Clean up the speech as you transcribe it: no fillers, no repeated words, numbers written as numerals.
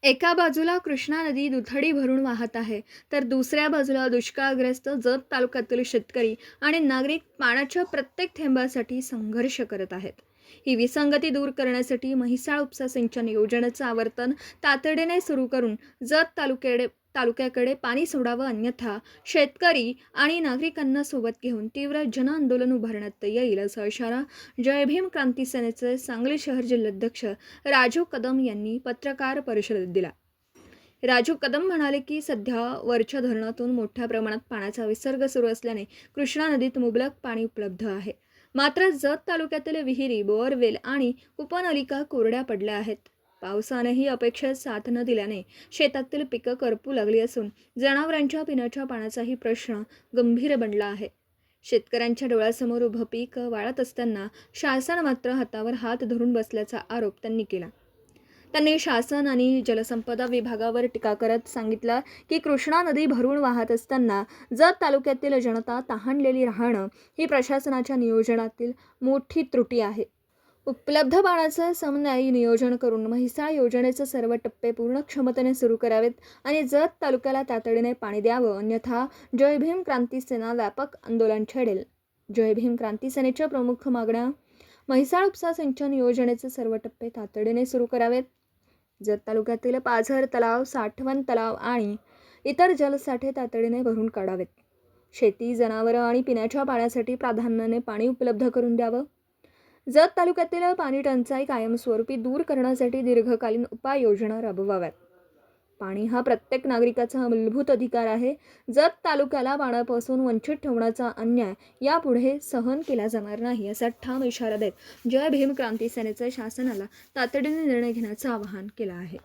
एका बाजूला कृष्णा नदी दुथडी भरून वाहत आहे, तर दुसऱ्या बाजूला दुष्काळग्रस्त जत तालुक्यातील शेतकरी आणि नागरिक पाण्याच्या प्रत्येक थेंबासाठी संघर्ष करत आहेत. ही विसंगती दूर करण्यासाठी म्हैसाळ उपसा सिंचन योजनेचं आवर्तन तातडीने सुरू करून तालुक्याकडे पाणी सोडावं, अन्यथा शेतकरी आणि नागरिकांना सोबत घेऊन तीव्र जनआंदोलन उभारण्यात येईल, असा इशारा जय भीम क्रांती सेनेचे सांगली शहर जिल्हाध्यक्ष राजू कदम यांनी पत्रकार परिषदेत दिला. राजू कदम म्हणाले की सध्या वरच्या धरणातून मोठ्या प्रमाणात पाण्याचा विसर्ग सुरू असल्याने कृष्णा नदीत मुबलक पाणी उपलब्ध आहे. मात्र जत तालुक्यातील विहिरी, बोअरवेल आणि उपनलिका कोरड्या पडल्या आहेत. पावसानेही अपेक्षित साथ न दिल्याने शेतातील पिकं करपू लागली असून जनावरांच्या पिण्याच्या पाण्याचाही प्रश्न गंभीर बनला आहे. शेतकऱ्यांच्या डोळ्यासमोर उभं पीक वाळत असताना शासन मात्र हातावर हात धरून बसल्याचा आरोप त्यांनी केला. त्यांनी शासन आणि जलसंपदा विभागावर टीका करत सांगितलं की कृष्णा नदी भरून वाहत असताना जत तालुक्यातील जनता तहानलेली राहणं ही प्रशासनाच्या नियोजनातील मोठी त्रुटी आहे. उपलब्ध पाण्याचं समन्वयी नियोजन करून म्हैसाळ योजनेचे सर्व टप्पे पूर्ण क्षमतेने सुरू करावेत आणि जत तालुक्याला तातडीने पाणी द्यावं, अन्यथा जय भीम क्रांती सेना व्यापक आंदोलन छेडेल. जय भीम क्रांती सेनेच्या प्रमुख मागण्या: म्हैसाळ उपसा सिंचन योजनेचे सर्व टप्पे तातडीने सुरू करावेत. जत तालुक्यातील पाझर तलाव, साठवण तलाव आणि इतर जलसाठे तातडीने भरून काढावेत. शेती, जनावरं आणि पिण्याच्या पाण्यासाठी प्राधान्याने पाणी उपलब्ध करून द्यावं. जत तालुक्यातील पाणी टंचाई कायमस्वरूपी दूर करण्यासाठी दीर्घकालीन उपाययोजना राबवाव्यात. पाणी हा प्रत्येक नागरिकाचा मूलभूत अधिकार आहे. जत तालुक्याला पाण्यापासून वंचित ठेवण्याचा अन्याय यापुढे सहन केला जाणार नाही, असा ठाम इशारा देत जय भीम क्रांती सेनेचे शासनाला तातडीने निर्णय घेण्याचं आवाहन केलं आहे.